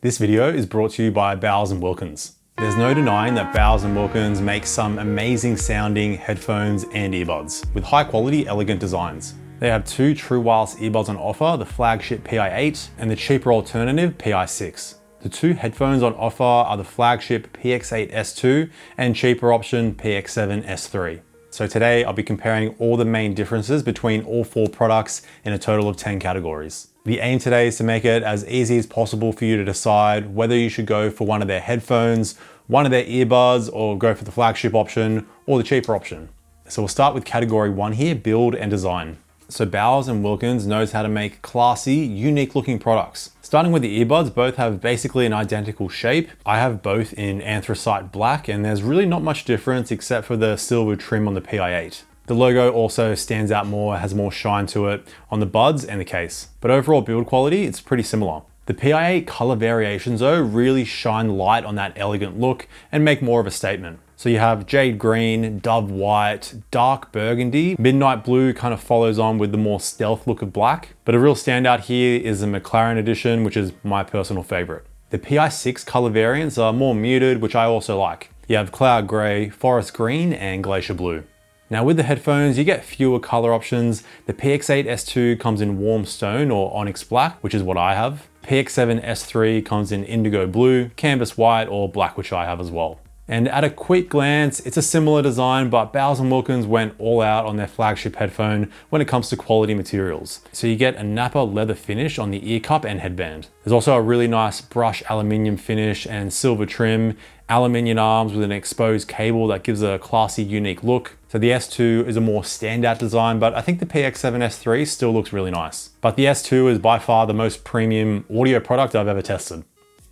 This video is brought to you by Bowers & Wilkins. There's no denying that Bowers & Wilkins makes some amazing sounding headphones and earbuds with high quality, elegant designs. They have two true wireless earbuds on offer, the flagship PI8 and the cheaper alternative PI6. The two headphones on offer are the flagship PX8S2 and cheaper option PX7S3. So today I'll be comparing all the main differences between all four products in a total of 10 categories. The aim today is to make it as easy as possible for you to decide whether you should go for one of their headphones, one of their earbuds, or go for the flagship option or the cheaper option. So we'll start with category 1 here, build and design. So Bowers & Wilkins knows how to make classy, unique looking products. Starting with the earbuds, both have basically an identical shape. I have both in anthracite black and there's really not much difference except for the silver trim on the PI8. The logo also stands out more, has more shine to it on the buds and the case. But overall build quality, it's pretty similar. The PI8 color variations though really shine light on that elegant look and make more of a statement. So you have jade green, dove white, dark burgundy, midnight blue kind of follows on with the more stealth look of black. But a real standout here is the McLaren edition, which is my personal favorite. The PI6 color variants are more muted, which I also like. You have cloud gray, forest green, and glacier blue. Now with the headphones, you get fewer color options. The PX8S2 comes in warm stone or onyx black, which is what I have. PX7S3 comes in indigo blue, canvas white, or black, which I have as well. And at a quick glance, it's a similar design, but Bowers & Wilkins went all out on their flagship headphone when it comes to quality materials. So you get a Napa leather finish on the ear cup and headband. There's also a really nice brush aluminium finish and silver trim, aluminium arms with an exposed cable that gives a classy, unique look. So the S2 is a more standout design, but I think the PX7S3 still looks really nice. But the S2 is by far the most premium audio product I've ever tested.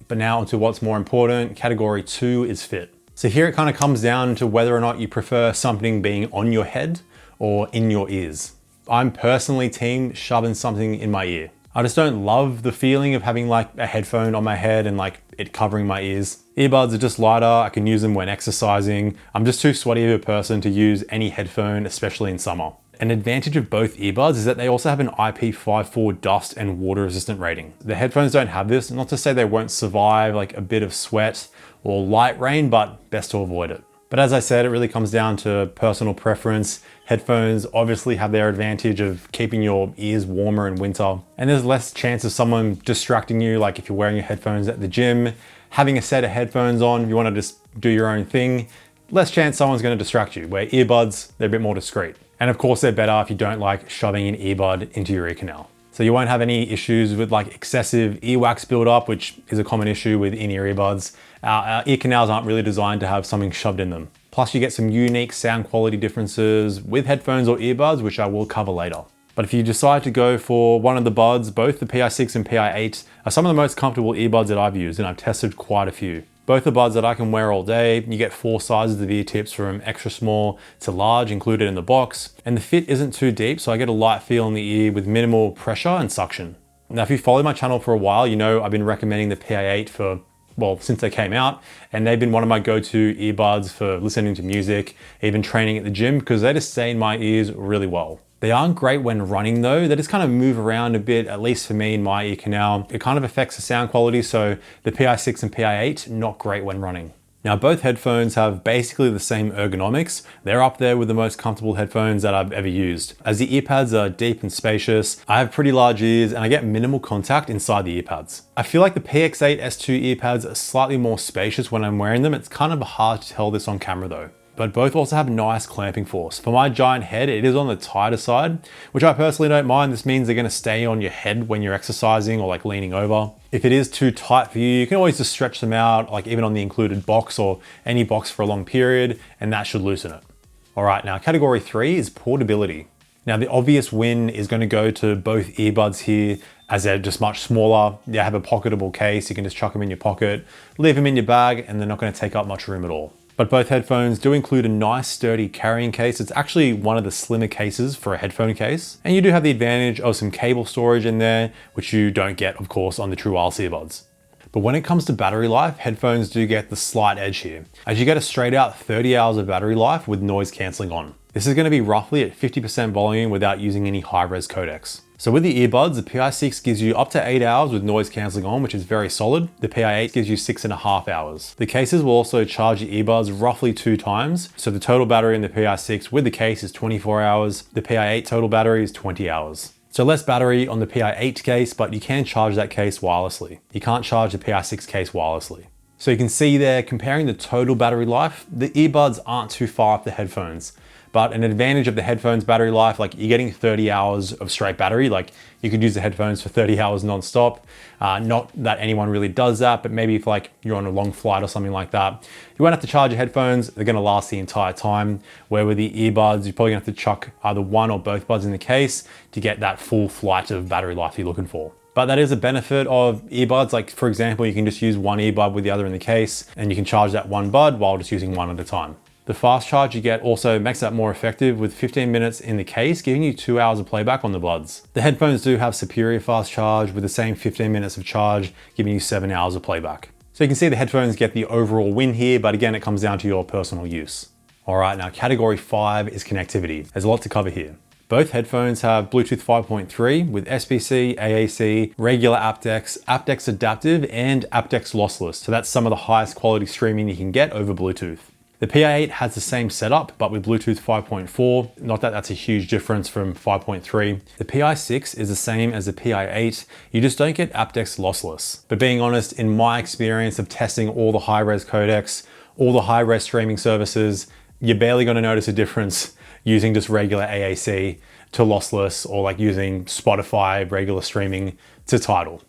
But now onto what's more important, category 2 is fit. So here it kind of comes down to whether or not you prefer something being on your head or in your ears. I'm personally team shoving something in my ear. I just don't love the feeling of having like a headphone on my head and like it covering my ears. Earbuds are just lighter, I can use them when exercising. I'm just too sweaty of a person to use any headphone, especially in summer. An advantage of both earbuds is that they also have an IP54 dust and water resistant rating. The headphones don't have this, not to say they won't survive like a bit of sweat or light rain, but best to avoid it. But as I said, it really comes down to personal preference. Headphones obviously have their advantage of keeping your ears warmer in winter. And there's less chance of someone distracting you, like if you're wearing your headphones at the gym, having a set of headphones on, if you want to just do your own thing, less chance someone's going to distract you. Where earbuds, they're a bit more discreet. And of course, they're better if you don't like shoving an earbud into your ear canal. So you won't have any issues with like excessive earwax buildup, which is a common issue with in-ear earbuds. Our ear canals aren't really designed to have something shoved in them. Plus you get some unique sound quality differences with headphones or earbuds, which I will cover later. But if you decide to go for one of the buds, both the PI6 and PI8 are some of the most comfortable earbuds that I've used, and I've tested quite a few. Both are buds that I can wear all day. You get 4 sizes of ear tips from extra small to large included in the box. And the fit isn't too deep, so I get a light feel in the ear with minimal pressure and suction. Now, if you follow my channel for a while, you know I've been recommending the PI8 for, well, since they came out. And they've been one of my go-to earbuds for listening to music, even training at the gym, because they just stay in my ears really well. They aren't great when running though. They just kind of move around a bit, at least for me in my ear canal. It kind of affects the sound quality, so the PI6 and PI8, not great when running. Now both headphones have basically the same ergonomics. They're up there with the most comfortable headphones that I've ever used. As the earpads are deep and spacious, I have pretty large ears and I get minimal contact inside the earpads. I feel like the PX8S2 earpads are slightly more spacious when I'm wearing them. It's kind of hard to tell this on camera though. But both also have nice clamping force. For my giant head, it is on the tighter side, which I personally don't mind. This means they're gonna stay on your head when you're exercising or like leaning over. If it is too tight for you, you can always just stretch them out, like even on the included box or any box for a long period, and that should loosen it. All right, now category 3 is portability. Now the obvious win is gonna go to both earbuds here, as they're just much smaller. They have a pocketable case, you can just chuck them in your pocket, leave them in your bag, and they're not gonna take up much room at all. But both headphones do include a nice sturdy carrying case. It's actually one of the slimmer cases for a headphone case. And you do have the advantage of some cable storage in there, which you don't get, of course, on the true wireless earbuds. But when it comes to battery life, headphones do get the slight edge here, as you get a straight out 30 hours of battery life with noise cancelling on. This is going to be roughly at 50% volume without using any high-res codecs. So with the earbuds, the PI6 gives you up to 8 hours with noise cancelling on, which is very solid. The PI8 gives you 6.5 hours. The cases will also charge your earbuds roughly 2 times. So the total battery in the PI6 with the case is 24 hours. The PI8 total battery is 20 hours. So less battery on the PI8 case, but you can charge that case wirelessly. You can't charge the PI6 case wirelessly. So you can see there, comparing the total battery life, the earbuds aren't too far off the headphones. But an advantage of the headphones battery life, like you're getting 30 hours of straight battery, like you could use the headphones for 30 hours non-stop. Not that anyone really does that, but maybe if like you're on a long flight or something like that, you won't have to charge your headphones, they're gonna last the entire time. Where with the earbuds, you're probably gonna have to chuck either one or both buds in the case to get that full flight of battery life you're looking for. But that is a benefit of earbuds. Like for example, you can just use one earbud with the other in the case and you can charge that one bud while just using one at a time. The fast charge you get also makes that more effective with 15 minutes in the case, giving you 2 hours of playback on the buds. The headphones do have superior fast charge with the same 15 minutes of charge, giving you 7 hours of playback. So you can see the headphones get the overall win here, but again, it comes down to your personal use. All right, now category 5 is connectivity. There's a lot to cover here. Both headphones have Bluetooth 5.3 with SBC, AAC, regular aptX, aptX adaptive, and aptX lossless. So that's some of the highest quality streaming you can get over Bluetooth. The PI8 has the same setup, but with Bluetooth 5.4. Not that that's a huge difference from 5.3. The PI6 is the same as the PI8. You just don't get aptX lossless. But being honest, in my experience of testing all the high-res codecs, all the high-res streaming services, you're barely gonna notice a difference using just regular AAC to lossless or like using Spotify regular streaming to Tidal.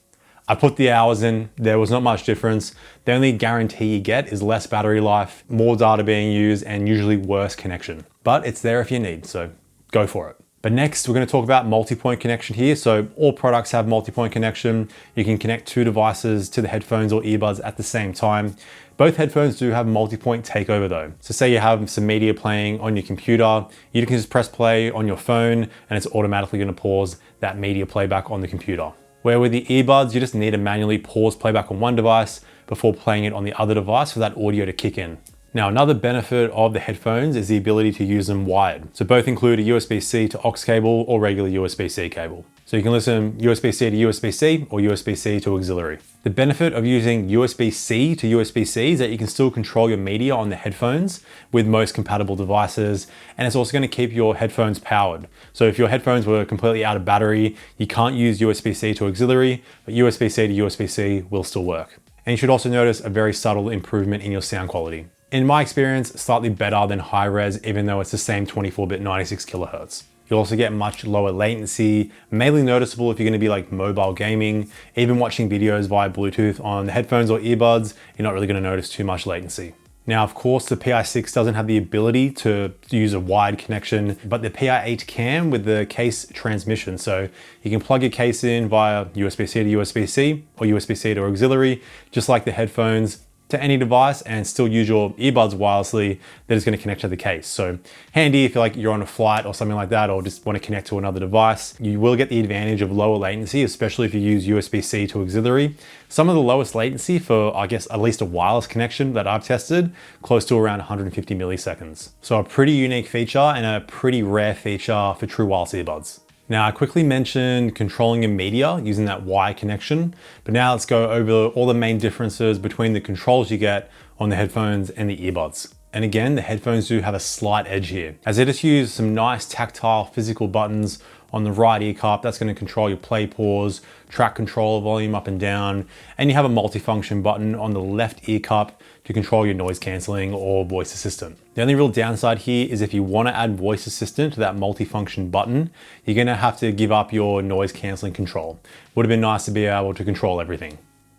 I put the hours in, there was not much difference. The only guarantee you get is less battery life, more data being used, and usually worse connection. But it's there if you need, so go for it. But next, we're gonna talk about multi-point connection here. So all products have multi-point connection. You can connect 2 devices to the headphones or earbuds at the same time. Both headphones do have multi-point takeover though. So say you have some media playing on your computer, you can just press play on your phone and it's automatically gonna pause that media playback on the computer. Where with the earbuds, you just need to manually pause playback on one device before playing it on the other device for that audio to kick in. Now, another benefit of the headphones is the ability to use them wired. So both include a USB-C to aux cable or regular USB-C cable. So you can listen USB-C to USB-C or USB-C to auxiliary. The benefit of using USB-C to USB-C is that you can still control your media on the headphones with most compatible devices, and it's also going to keep your headphones powered. So if your headphones were completely out of battery, you can't use USB-C to auxiliary, but USB-C to USB-C will still work. And you should also notice a very subtle improvement in your sound quality. In my experience, slightly better than high res, even though it's the same 24-bit 96 kilohertz. You'll also get much lower latency, mainly noticeable if you're gonna be like mobile gaming, even watching videos via Bluetooth on the headphones or earbuds, you're not really gonna notice too much latency. Now, of course, the PI6 doesn't have the ability to use a wide connection, but the PI8 can with the case transmission. So you can plug your case in via USB-C to USB-C or USB-C to auxiliary, just like the headphones, to any device and still use your earbuds wirelessly that is going to connect to the case. So handy if you're on a flight or something like that, or just want to connect to another device. You will get the advantage of lower latency, especially if you use USB-C to auxiliary. Some of the lowest latency for, I guess, at least a wireless connection that I've tested, close to around 150 milliseconds. So a pretty unique feature and a pretty rare feature for true wireless earbuds. Now, I quickly mentioned controlling your media using that wire connection, but now let's go over all the main differences between the controls you get on the headphones and the earbuds. And again, the headphones do have a slight edge here, as they just use some nice tactile physical buttons on the right ear cup. That's going to control your play, pause, track control, volume up and down, and you have a multifunction button on the left ear cup to control your noise cancelling or voice assistant. The only real downside here is if you want to add voice assistant to that multifunction button, you're going to have to give up your noise cancelling control. Would have been nice to be able to control everything.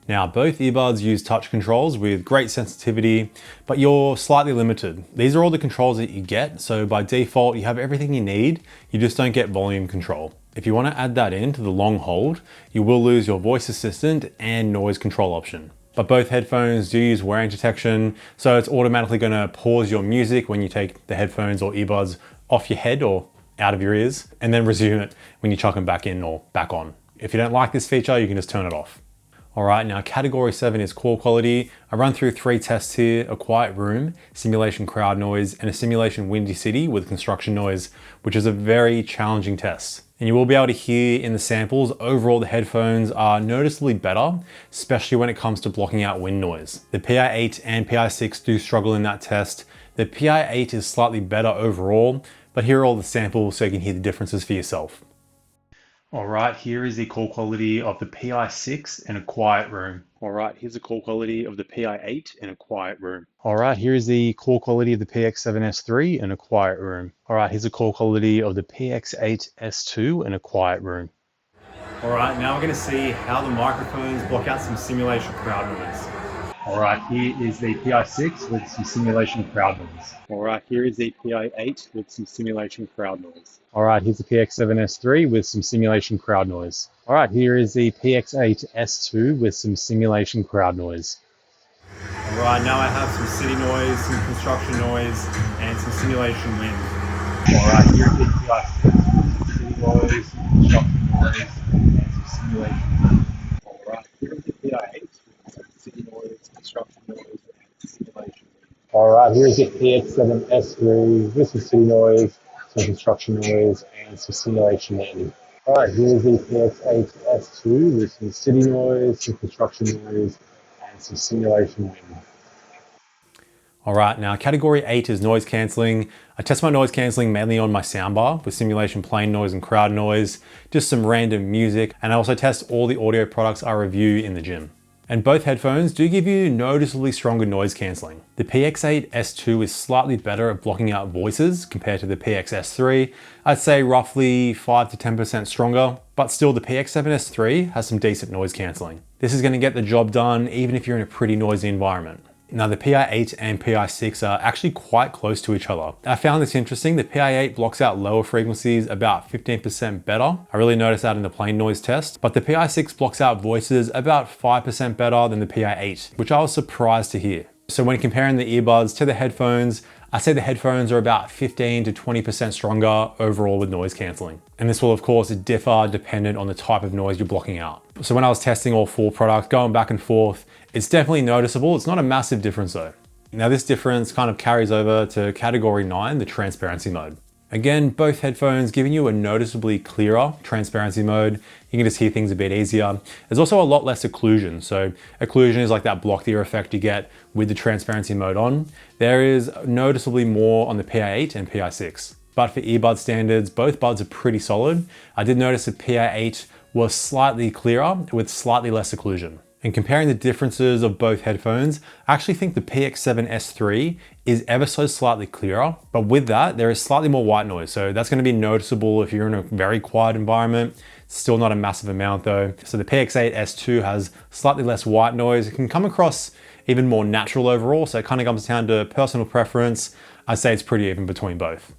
Now, both earbuds use touch controls with great sensitivity, but you're slightly limited. These are all the controls that you get, so by default, you have everything you need, you just don't get volume control. If you want to add that in to the long hold, you will lose your voice assistant and noise control option. But both headphones do use wearing detection, so it's automatically going to pause your music when you take the headphones or earbuds off your head or out of your ears, and then resume it when you chuck them back in or back on. If you don't like this feature, you can just turn it off. All right, now category 7 is call quality. I run through 3 tests here: a quiet room, simulation crowd noise, and a simulation windy city with construction noise, which is a very challenging test. And you will be able to hear in the samples, overall the headphones are noticeably better, especially when it comes to blocking out wind noise. The PI8 and PI6 do struggle in that test. The PI8 is slightly better overall, but here are all the samples so you can hear the differences for yourself. All right, here is the call quality of the PI6 in a quiet room. All right, here's the call quality of the PI8 in a quiet room. All right, here is the call quality of the PX7S3 in a quiet room. All right, here's the call quality of the PX8S2 in a quiet room. All right, now we're going to see how the microphones block out some simulation crowd noise. All right, here is the PI6 with some simulation crowd noise. All right, here is the PI8 with some simulation crowd noise. All right, here's the PX7S3 with some simulation crowd noise. All right, here is the PX8S2 with some simulation crowd noise. All right, now I have some city noise, some construction noise, and some simulation wind. All right, here's the PI6 with some city noise, some construction noise, and some simulation wind. All right, here's the PI8 with some city noise, construction noise, and simulation wind. All right, here's the PX7S3 with some city noise, some construction noise, and some simulation wind. All right, here's the PX8S2 with some city noise, some construction noise, and some simulation wind. All right, now category 8 is noise cancelling. I test my noise cancelling mainly on my soundbar with simulation plane noise and crowd noise, just some random music, and I also test all the audio products I review in the gym. And both headphones do give you noticeably stronger noise cancelling. The PX8S2 is slightly better at blocking out voices compared to the PXS3. I'd say roughly 5 to 10% stronger, but still the PX7S3 has some decent noise cancelling. This is going to get the job done even if you're in a pretty noisy environment. Now the PI8 and PI6 are actually quite close to each other. I found this interesting. The PI8 blocks out lower frequencies about 15% better. I really noticed that in the plane noise test, but the PI6 blocks out voices about 5% better than the PI8, which I was surprised to hear. So when comparing the earbuds to the headphones, I say the headphones are about 15 to 20% stronger overall with noise cancelling. And this will of course differ dependent on the type of noise you're blocking out. So when I was testing all 4 products, going back and forth, it's definitely noticeable. It's not a massive difference though. Now this difference kind of carries over to category 9, the transparency mode. Again, both headphones giving you a noticeably clearer transparency mode. You can just hear things a bit easier. There's also a lot less occlusion. So occlusion is like that blocked ear effect you get with the transparency mode on. There is noticeably more on the PI8 and PI6. But for earbud standards, both buds are pretty solid. I did notice the PI8 was slightly clearer with slightly less occlusion. And comparing the differences of both headphones, I actually think the PX7S3 is ever so slightly clearer, but with that, there is slightly more white noise. So that's gonna be noticeable if you're in a very quiet environment. Still not a massive amount though. So the PX8S2 has slightly less white noise. It can come across even more natural overall. So it kind of comes down to personal preference. I'd say it's pretty even between both.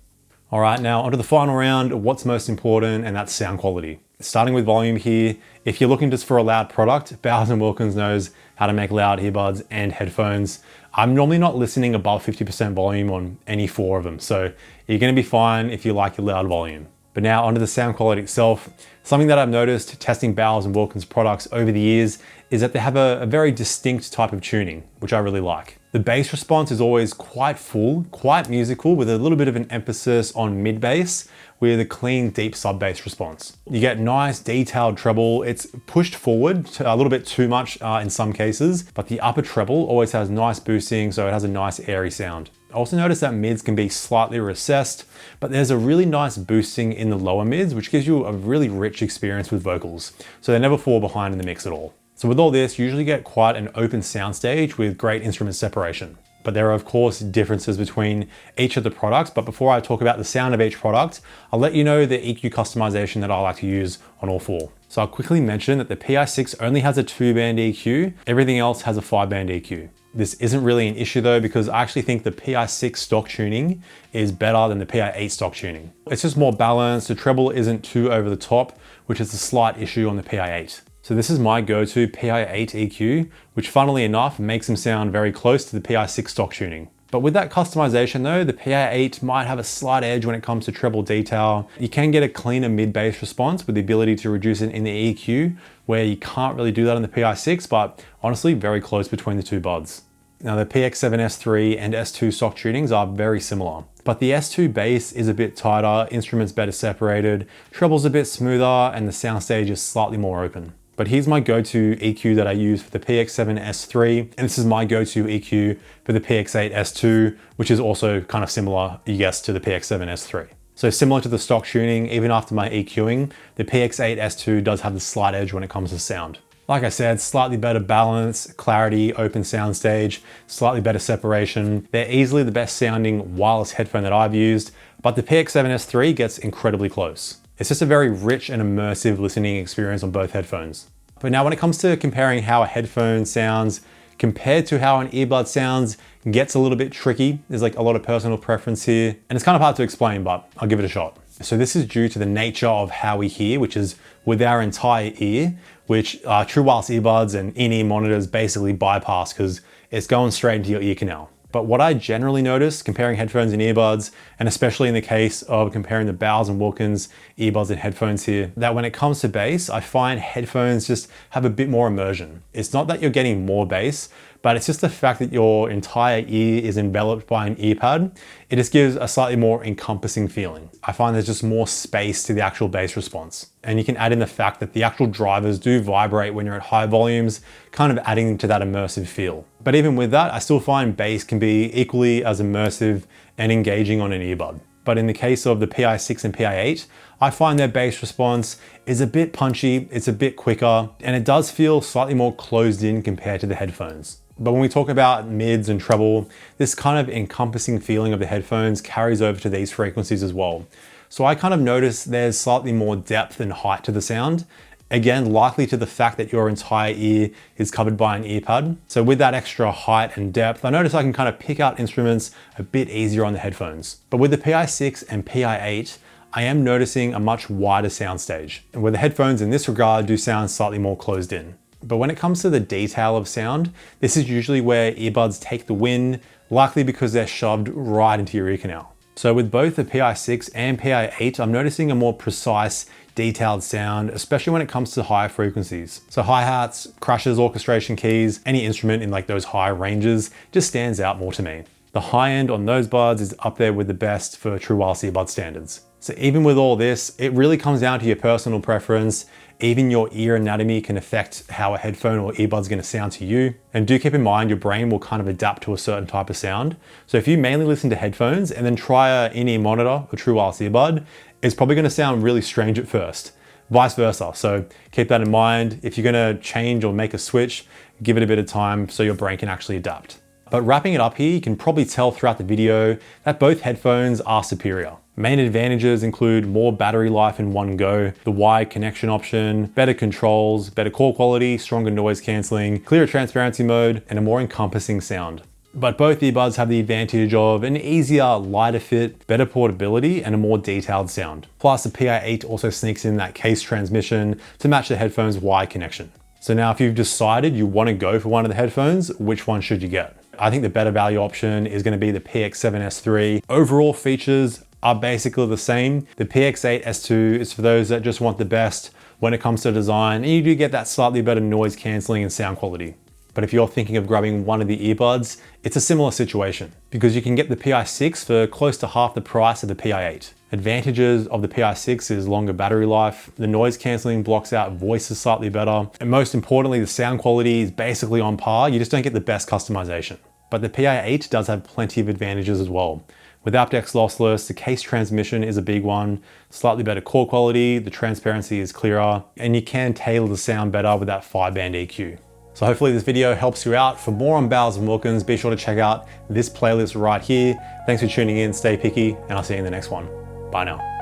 All right, now onto the final round, what's most important, and that's sound quality. Starting with volume here, if you're looking just for a loud product, Bowers & Wilkins knows how to make loud earbuds and headphones. I'm normally not listening above 50% volume on any 4 of them, so you're gonna be fine if you like your loud volume. But now onto the sound quality itself. Something that I've noticed testing Bowers & Wilkins products over the years is that they have a very distinct type of tuning, which I really like. The bass response is always quite full, quite musical, with a little bit of an emphasis on mid bass with a clean, deep sub bass response. You get nice, detailed treble. It's pushed forward a little bit too much in some cases, but the upper treble always has nice boosting, so it has a nice airy sound. I also noticed that mids can be slightly recessed, but there's a really nice boosting in the lower mids, which gives you a really rich experience with vocals. So they never fall behind in the mix at all. So with all this, you usually get quite an open soundstage with great instrument separation. But there are of course differences between each of the products. But before I talk about the sound of each product, I'll let you know the EQ customization that I like to use on all 4. So I'll quickly mention that the PI6 only has a 2-band EQ. Everything else has a 5-band EQ. This isn't really an issue though, because I actually think the PI6 stock tuning is better than the PI8 stock tuning. It's just more balanced. The treble isn't too over the top, which is a slight issue on the PI8. So this is my go-to PI8 EQ, which funnily enough makes them sound very close to the PI6 stock tuning. But with that customization though, the PI8 might have a slight edge when it comes to treble detail. You can get a cleaner mid-bass response with the ability to reduce it in the EQ, where you can't really do that on the PI6, but honestly, very close between the 2 buds. Now the PX7S3 and S2 stock tunings are very similar, but the S2 bass is a bit tighter, instruments better separated, treble's a bit smoother, and the soundstage is slightly more open. But here's my go-to EQ that I use for the PX7S3, and this is my go-to EQ for the PX8S2, which is also kind of similar, I guess, to the PX7S3. So similar to the stock tuning, even after my EQing, the PX8S2 does have the slight edge when it comes to sound. Like I said, slightly better balance, clarity, open soundstage, slightly better separation. They're easily the best sounding wireless headphone that I've used, but the PX7S3 gets incredibly close. It's just a very rich and immersive listening experience on both headphones. But now when it comes to comparing how a headphone sounds compared to how an earbud sounds, gets a little bit tricky. There's like a lot of personal preference here, and it's kind of hard to explain, but I'll give it a shot. So this is due to the nature of how we hear, which is with our entire ear, which true wireless earbuds and in-ear monitors basically bypass because it's going straight into your ear canal. But what I generally notice comparing headphones and earbuds, and especially in the case of comparing the Bowers & Wilkins earbuds and headphones here, that when it comes to bass, I find headphones just have a bit more immersion. It's not that you're getting more bass, but it's just the fact that your entire ear is enveloped by an ear pad. It just gives a slightly more encompassing feeling. I find there's just more space to the actual bass response. And you can add in the fact that the actual drivers do vibrate when you're at high volumes, kind of adding to that immersive feel. But even with that, I still find bass can be equally as immersive and engaging on an earbud. But in the case of the PI6 and PI8, I find their bass response is a bit punchy, it's a bit quicker, and it does feel slightly more closed in compared to the headphones. But when we talk about mids and treble, this kind of encompassing feeling of the headphones carries over to these frequencies as well. So I kind of notice there's slightly more depth and height to the sound. Again, likely to the fact that your entire ear is covered by an ear pad. So with that extra height and depth, I notice I can kind of pick out instruments a bit easier on the headphones. But with the PI6 and PI8, I am noticing a much wider soundstage, and where the headphones in this regard do sound slightly more closed in. But when it comes to the detail of sound, this is usually where earbuds take the win, likely because they're shoved right into your ear canal. So with both the PI6 and PI8, I'm noticing a more precise, detailed sound, especially when it comes to higher frequencies. So hi-hats, crashes, orchestration keys, any instrument in like those high ranges just stands out more to me. The high end on those buds is up there with the best for true wireless earbud standards. So even with all this, it really comes down to your personal preference. Even your ear anatomy can affect how a headphone or earbud is going to sound to you. And do keep in mind, your brain will kind of adapt to a certain type of sound. So if you mainly listen to headphones and then try an in-ear monitor or true wireless earbud, it's probably going to sound really strange at first. Vice versa. So keep that in mind. If you're going to change or make a switch, give it a bit of time so your brain can actually adapt. But wrapping it up here, you can probably tell throughout the video that both headphones are superior. Main advantages include more battery life in one go, the wired connection option, better controls, better call quality, stronger noise cancelling, clearer transparency mode, and a more encompassing sound. But both earbuds have the advantage of an easier, lighter fit, better portability, and a more detailed sound. Plus the PI8 also sneaks in that case transmission to match the headphone's wired connection. So now if you've decided you want to go for one of the headphones, which one should you get? I think the better value option is going to be the PX7S3. Overall features are basically the same. The PX8S2 is for those that just want the best when it comes to design, and you do get that slightly better noise cancelling and sound quality. But if you're thinking of grabbing one of the earbuds, it's a similar situation because you can get the PI6 for close to half the price of the PI8. Advantages of the PI6 is longer battery life, the noise cancelling blocks out voices slightly better, and most importantly, the sound quality is basically on par, you just don't get the best customization. But the PI8 does have plenty of advantages as well. With aptX lossless, the case transmission is a big one, slightly better call quality, the transparency is clearer, and you can tailor the sound better with that 5-band EQ. So hopefully this video helps you out. For more on Bowers & Wilkins, be sure to check out this playlist right here. Thanks for tuning in, stay picky, and I'll see you in the next one. Bye now.